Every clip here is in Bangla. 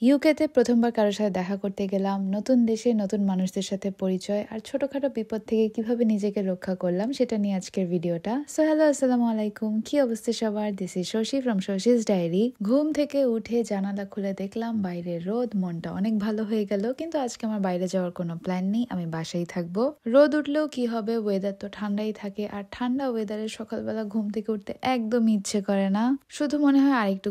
ইউকেতে প্রথমবার কারোর সাথে দেখা করতে গেলাম, নতুন দেশে নতুন মানুষদের সাথে পরিচয় আর ছোটখাটো বিপদ থেকে কিভাবে নিজেকে রক্ষা করলাম সেটা নিয়ে আজকের ভিডিওটা। সো হ্যালো, আসসালামু আলাইকুম, কি অবস্থা সবার? This is Shashi from Shashi's diary. ঘুম থেকে উঠে জানালা খুলে দেখলাম বাইরে রোদ, মনটা অনেক ভালো হয়ে গেল। কিন্তু আজকে আমার বাইরে যাওয়ার কোনো প্ল্যান নেই, আমি বাসায় থাকবো। রোদ উঠলেও কি হবে, ওয়েদার তো ঠান্ডাই থাকে, আর ঠান্ডা ওয়েদারে সকালবেলা ঘুম থেকে উঠতে একদম ইচ্ছে করে না, শুধু মনে হয় আরেকটু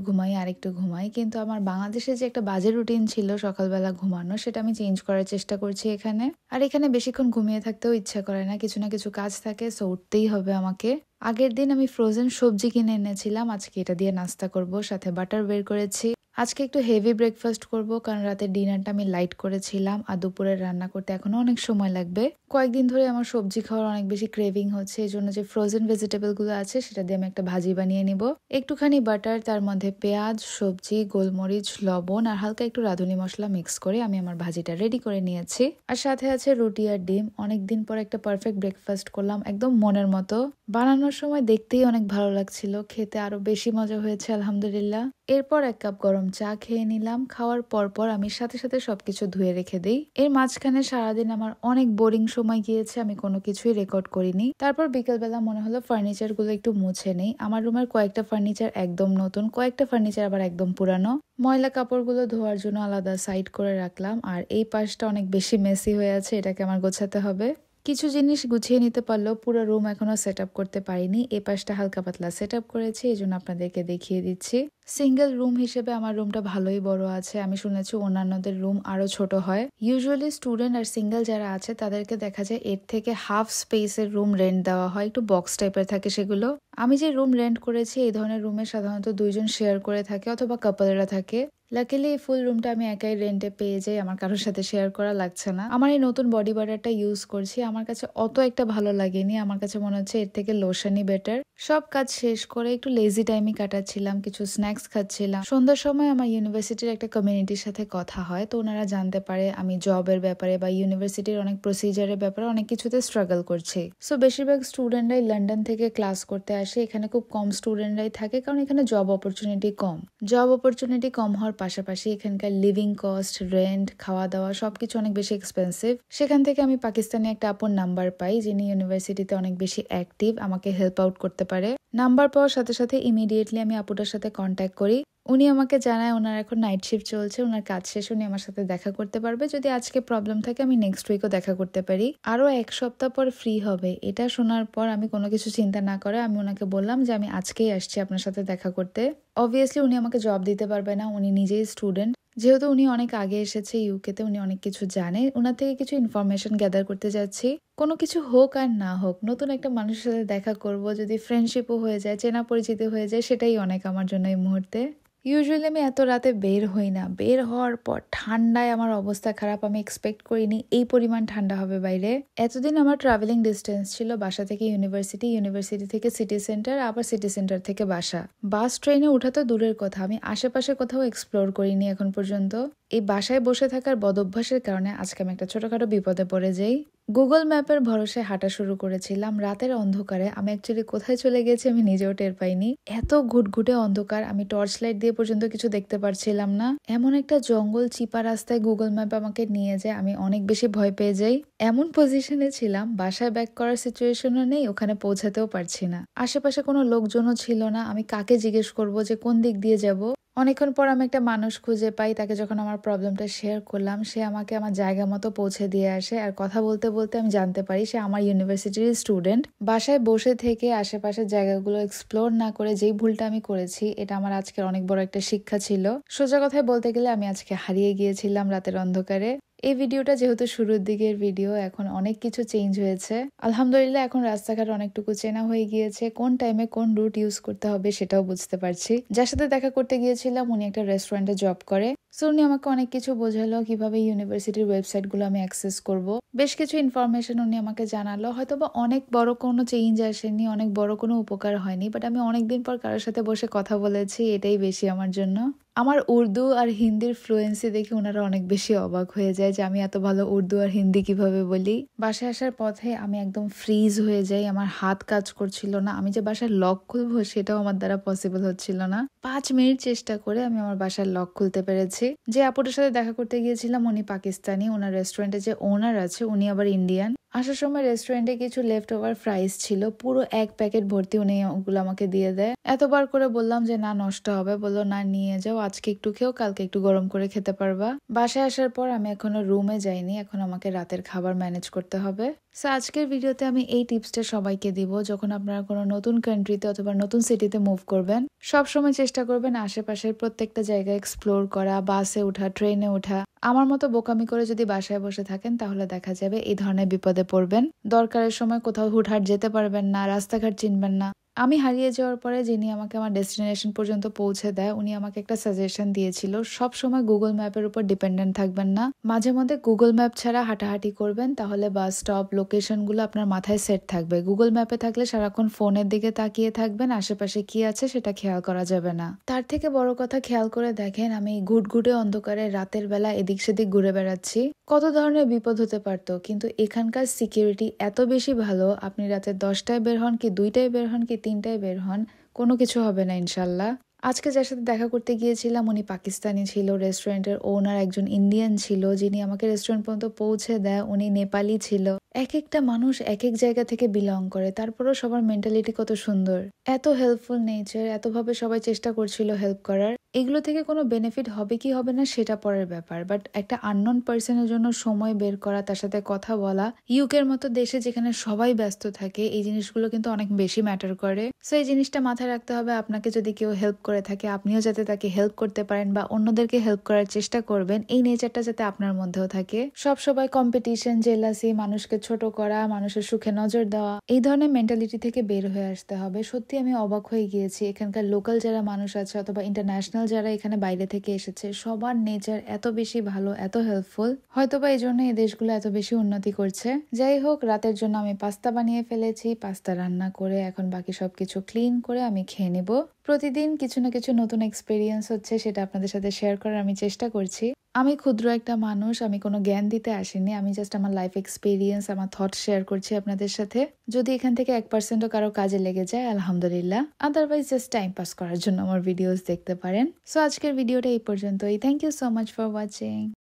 ঘুমাই। কিন্তু আমার বাংলাদেশে যে একটা বাজে রুটিন ছিল সকালবেলা ঘুমানো, সেটা আমি চেঞ্জ করার চেষ্টা করছি এখানে। আর এখানে বেশিক্ষণ ঘুমিয়ে থাকতেও ইচ্ছা করে না, কিছু না কিছু কাজ থাকে, সো উঠতেই হবে আমাকে। আগের দিন আমি ফ্রোজেন সবজি কিনে এনেছিলাম, আজকে এটা দিয়ে নাস্তা করব, সাথে বাটার বের করেছি। আজকে একটু হেভি ব্রেকফাস্ট করব, কারণ রাতের ডিনারটা আমি লাইট করেছিলাম আর দুপুরের রান্না করতে এখনো অনেক সময় লাগবে। কয়েকদিন ধরে আমার সবজি খাওয়ার অনেক বেশি ক্রেভিং হচ্ছে, এই জন্য যে ফ্রোজেন ভেজিটেবল গুলো আছে সেটা দিয়ে আমি একটা ভাজি বানিয়ে নিব। একটুখানি বাটার, তার মধ্যে পেঁয়াজ, সবজি, গোলমরিচ, লবণ আর হালকা একটু রাঁধুনি মশলা মিক্স করে আমি আমার ভাজিটা রেডি করে নিয়েছি। আর সাথে আছে রুটি আর ডিম। অনেকদিন পর একটা পারফেক্ট ব্রেকফাস্ট করলাম, একদম মনের মতো। বানানোর সময় দেখতেই অনেক ভালো লাগছিল, খেতে আরো বেশি মজা হয়েছে আলহামদুলিল্লাহ। এরপর 1 কাপ গরম চা খেয়ে নিলাম। খাওয়ার পর আমি সাথে সাথে সবকিছু ধুয়ে রেখে দিই। এর মাঝখানে সারাদিন আমার অনেক বোরিং সময় গিয়েছে, আমি কোনো কিছুই রেকর্ড করিনি। তারপর বিকেলবেলা মনে হলো ফার্নিচার গুলো একটু মুছে নেই। আমার রুমের কয়েকটা ফার্নিচার একদম নতুন, কয়েকটা ফার্নিচার আবার একদম পুরানো। ময়লা কাপড়গুলো ধোয়ার জন্য আলাদা সাইড করে রাখলাম, আর এই পাশটা অনেক বেশি মেসি হয়ে আছে, এটাকে আমার গোছাতে হবে। কিছু জিনিস গুছিয়ে নিতে পারলেও পুরো রুম এখনো সেট আপ করতে পারিনি। এই পাশটা হালকা পাতলা সেট আপ করেছি, এই জন্য আপনাদেরকে দেখিয়ে দিচ্ছি। সিঙ্গেল রুম হিসেবে আমার রুমটা ভালোই বড় আছে। আমি শুনেছি অন্যান্যদের রুম আরো ছোট হয়। ইউজুয়ালি স্টুডেন্ট আর সিঙ্গেল যারা আছে তাদেরকে দেখা যায় এর থেকে হাফ স্পেসের রুম রেন্ট দেওয়া হয়, একটু বক্স টাইপের থাকে সেগুলো। আমি যে রুম রেন্ট করেছি এই ধরনের রুমে সাধারণত 2 জন শেয়ার করে থাকে অথবা কাপলরা থাকে। লাকিলি এই ফুল রুমটা আমি একাই রেন্টে পেয়ে যাই, আমার কারোর সাথে শেয়ার করা লাগছে না। আমার এই নতুন বডি বাটারটা ইউজ করছি, আমার কাছে অত একটা ভালো লাগেনি, আমার কাছে মনে হচ্ছে এর থেকে লোশনই বেটার। সব কাজ শেষ করে একটু লেজি টাইমই কাটাচ্ছিলাম, কিছু স্ন্যাক্স খাচ্ছিলাম। সন্ধ্যার সময় আমার ইউনিভার্সিটির একটা কমিউনিটির সাথে কথা হয়, তো ওনারা জানতে পারে আমি জবের ব্যাপারে বা ইউনিভার্সিটির অনেক প্রসিজারের ব্যাপারে অনেক কিছুতে স্ট্রাগল করছি। সো বেশিরভাগ স্টুডেন্টরাই লন্ডন থেকে ক্লাস করতে আসে, এখানে খুব কম স্টুডেন্টরাই থাকে, কারণ এখানে জব অপরচুনিটি কম হওয়ার পাশাপাশি এখানকার লিভিং কস্ট, রেন্ট, খাওয়া দাওয়া সবকিছু অনেক বেশি এক্সপেন্সিভ। সেখান থেকে আমি পাকিস্তানি একটা আপুর নাম্বার পাই, যিনি ইউনিভার্সিটিতে অনেক বেশি অ্যাক্টিভ, আমাকে হেল্প আউট করতে পারে। নাম্বার পাওয়ার সাথে সাথে ইমিডিয়েটলি আমি আপুটার সাথে কন্ট্যাক্ট করি। উনি আমাকে জানায় ওনার এখন নাইট শিফট চলছে, ওনার কাজ শেষে উনি আমার সাথে দেখা করতে পারবে। যদি আজকে প্রবলেম থাকে আমি নেক্সট উইকও দেখা করতে পারি। আরো 1 সপ্তাহ পর ফ্রি হবে। এটা শোনার পর আমি কোনো কিছু চিন্তা না করে আমি ওনাকে বললাম যে আমি আজকেই আসছি আপনার সাথে দেখা করতে। অবভিয়াসলি উনি আমাকে জব দিতে পারবে না, উনি নিজেই স্টুডেন্ট। যেহেতু উনি অনেক আগে এসেছে ইউকেতে, উনি অনেক কিছু জানে, ওনার থেকে কিছু ইনফরমেশন গ্যাদার করতে যাচ্ছি। কোনো কিছু হোক আর না হোক, নতুন একটা মানুষের সাথে দেখা করব, যদি ফ্রেন্ডশিপও হয়ে যায়, চেনা পরিচিত হয়ে যায়, সেটাই অনেক আমার জন্য এই মুহূর্তে। ইউজুয়ালি আমি এত রাতে বের হই না, বের হওয়ার পর ঠান্ডায় আমার অবস্থা খারাপ। আমি এক্সপেক্ট করিনি এই পরিমাণ ঠান্ডা হবে বাইরে। এতদিন আমার ট্রাভেলিং ডিস্টেন্স ছিল বাসা থেকে ইউনিভার্সিটি, ইউনিভার্সিটি থেকে সিটি সেন্টার, আবার সিটি সেন্টার থেকে বাসা। বাস ট্রেনে ওঠা তো দূরের কথা, আমি আশেপাশে কোথাও এক্সপ্লোর করিনি এখন পর্যন্ত। এই বাসায় বসে থাকার বদভ্যাসের কারণে আজকে আমি একটা ছোটখাটো বিপদে পড়ে যাই। গুগল ম্যাপের ভরসায় হাঁটা শুরু করেছিলাম রাতের অন্ধকারে। আমি অ্যাকচুয়ালি কোথায় চলে গেছি আমি নিজেও টের পাইনি। এত ঘুটঘুটে অন্ধকার, আমি টর্চ লাইট দিয়ে পর্যন্ত কিছু দেখতে পারছিলাম না। এমন একটা জঙ্গল চিপা রাস্তায় গুগল ম্যাপ আমাকে নিয়ে যায়, আমি অনেক বেশি ভয় পেয়ে যাই। এমন পজিশনে ছিলাম, বাসায় ব্যাক করার সিচুয়েশনও নেই, ওখানে পৌঁছাতেও পারছি না। আশেপাশে কোনো লোকজনও ছিল না, আমি কাকে জিজ্ঞেস করবো যে কোন দিক দিয়ে যাব। অনেকক্ষণ পর আমি একটা মানুষ খুঁজে পাই, তাকে যখন আমার প্রবলেমটা শেয়ার করলাম, সে আমাকে আমার জায়গা মতো পৌঁছে দিয়ে আসে। আর কথা বলতে বলতে আমি জানতে পারি সে আমার ইউনিভার্সিটির স্টুডেন্ট। বাসায় বসে থেকে আশেপাশের জায়গাগুলো এক্সপ্লোর না করে যেই ভুলটা আমি করেছি, এটা আমার আজকের অনেক বড় একটা শিক্ষা ছিল। সোজা কথায় বলতে গেলে আমি আজকে হারিয়ে গিয়েছিলাম রাতের অন্ধকারে। এই ভিডিওটা যেহেতু শুরুর দিকের ভিডিও, এখন অনেক কিছু চেঞ্জ হয়েছে আলহামদুলিল্লাহ। এখন রাস্তাঘাট অনেকটুকু চেনা হয়ে গিয়েছে, কোন টাইমে কোন রুট ইউজ করতে হবে সেটাও বুঝতে পারছি। যার সাথে দেখা করতে গিয়েছিলাম উনি একটা রেস্টুরেন্টে জব করে, সো উনি আমাকে অনেক কিছু বোঝালো, কিভাবে ইউনিভার্সিটির ওয়েবসাইট গুলো আমি অ্যাক্সেস করব। বেশ কিছু ইনফরমেশন উনি আমাকে জানালো। হয়তোবা অনেক বড় কোনো চেঞ্জ আসেনি, অনেক বড় কোনো উপকার হয়নি, বাট আমি অনেকদিন পর কারোর সাথে বসে কথা বলেছি, এটাই বেশি আমার জন্য। আমার উর্দু আর হিন্দির ফ্লুয়েন্সি দেখে ওনারা অনেক বেশি অবাক হয়ে যায় যে আমি এত ভালো উর্দু আর হিন্দি কিভাবে বলি। বাসায় আসার পথে আমি একদম ফ্রিজ হয়ে যাই, আমার হাত কাজ করছিল না, আমি যে বাসার লক খুলবো সেটাও আমার দ্বারা পসিবল হচ্ছিল না। 5 মিনিট চেষ্টা করে আমি আমার বাসার লক খুলতে পেরেছি। যে আপুটার সাথে দেখা করতে গিয়েছিলাম উনি পাকিস্তানি, ওনার রেস্টুরেন্টে যে ওনার আছে উনি আবার ইন্ডিয়ান। আসার সময় রেস্টুরেন্টে কিছু লেফট ওভার ফ্রাইস ছিল, পুরো 1 প্যাকেট ভর্তি, উনি ওগুলো আমাকে দিয়ে দেয়। এতবার করে বললাম যে না নষ্ট হবে, বললো না নিয়ে যাও, আজকে একটু খেও, কালকে একটু গরম করে খেতে পারবা। বাসায় আসার পর আমি এখনো রুমে যাইনি, এখন আমাকে রাতের খাবার ম্যানেজ করতে হবে। সো আজকের ভিডিওতে আমি এই টিপসটা সবাইকে দিব। যখন আপনারা কোনো নতুন কান্ট্রিতে অথবা নতুন সিটিতে মুভ করবেন, সব সময় চেষ্টা করবেন আশেপাশের প্রত্যেকটা জায়গা এক্সপ্লোর করা, বাসে ওঠা, ট্রেনে ওঠা। আমার মতো বোকামি করে যদি বাসায় বসে থাকেন তাহলে দেখা যাবে এই ধরনের বিপদে পড়বেন। দরকারের সময় কোথাও হুটহাট যেতে পারবেন না, রাস্তাঘাট চিনবেন না। আমি হারিয়ে যাওয়ার পরে যিনি আমাকে আমার ডেস্টিনেশন পর্যন্ত পৌঁছে দেয় উনি আমাকে একটা সাজেশন দিয়েছিল, সব সময় গুগল ম্যাপের উপর ডিপেন্ডেন্ট থাকবেন না, মাঝে মধ্যে গুগল ম্যাপ ছাড়া হাঁটাহাঁটি করবেন, তাহলে বাস স্টপ লোকেশন গুলো আপনার মাথায় সেট থাকবে। গুগল ম্যাপে থাকলে সারাক্ষণ ফোনের দিকে তাকিয়ে থাকবেন, আশেপাশে কি আছে সেটা খেয়াল করা যাবে না। তার থেকে বড় কথা, খেয়াল করে দেখেন আমি ঘুটঘুটে অন্ধকারে রাতের বেলা এদিক সেদিক ঘুরে বেড়াচ্ছি, কত ধরনের বিপদ হতে পারতো, কিন্তু এখানকার সিকিউরিটি এত বেশি ভালো, আপনি রাতে 10টায় বের হন কি 2টায় বের হন কি 3টায় বের হন, কোনো কিছু হবে না ইনশাল্লাহ। আজকে যার সাথে দেখা করতে গিয়েছিলাম উনি পাকিস্তানি ছিল, রেস্টুরেন্টের ওনার একজন ইন্ডিয়ান ছিল, যিনি আমাকে রেস্টুরেন্ট পর্যন্ত পৌঁছে দেয় উনি নেপালি ছিল। এক একটা মানুষ এক এক জায়গা থেকে বিলং করে, তারপরেও সবার মেন্টালিটি কত সুন্দর, এত হেল্পফুল নেচার, এতভাবে সবাই চেষ্টা করছিল হেল্প করার। এগুলো থেকে কোনো বেনিফিট হবে কি হবে না সেটা পরের ব্যাপার, বাট একটা আননোন পার্সনের জন্য সময় বের করা, তার সাথে কথা বলা, ইউকের মতো দেশে যেখানে সবাই ব্যস্ত থাকে, এই জিনিসগুলো কিন্তু অনেক বেশি ম্যাটার করে। সো এই জিনিসটা মাথায় রাখতে হবে, আপনাকে যদি কেউ হেল্প করে থাকে আপনিও যাতে তাকে হেল্প করতে পারেন বা অন্যদেরকে হেল্প করার চেষ্টা করবেন, এই নেচারটা যাতে আপনার মধ্যেও থাকে। সব সবাই কম্পিটিশন, জেলাসি, মানুষকে ছোট করা, মানুষের সুখে নজর দেওয়া, এই ধরনের মেন্টালিটি থেকে বের হয়ে আসতে হবে। সত্যি আমি অবাক হয়ে গিয়েছি, এখানকার লোকাল যারা মানুষ আছে অথবা ইন্টারন্যাশনাল যারা এখানে বাইরে থেকে এসেছে, সবার নেচার এত বেশি ভালো, এত হেল্পফুল। হয়তোবা এই জন্য এই দেশগুলো এত বেশি উন্নতি করছে। যাই হোক, রাতের জন্য আমি পাস্তা বানিয়ে ফেলেছি, পাস্তা রান্না করে এখন বাকি সবকিছু ক্লিন করে আমি খেয়ে নিব। প্রতিদিন কিছু না কিছু নতুন এক্সপিরিয়েন্স হচ্ছে, সেটা আপনাদের সাথে শেয়ার করার আমি চেষ্টা করছি। আমি ক্ষুদ্র একটা মানুষ, আমি কোনো জ্ঞান দিতে আসিনি, আমি জাস্ট আমার লাইফ এক্সপিরিয়েন্স, আমার থট শেয়ার করছি আপনাদের সাথে। যদি এখান থেকে 1%ও কারো কাজে লেগে যায় আলহামদুলিল্লাহ, আদারওয়াইজ জাস্ট টাইম পাস করার জন্য আমার ভিডিওস দেখতে পারেন। সো আজকের ভিডিওটা এই পর্যন্তই। Thank you so much for watching.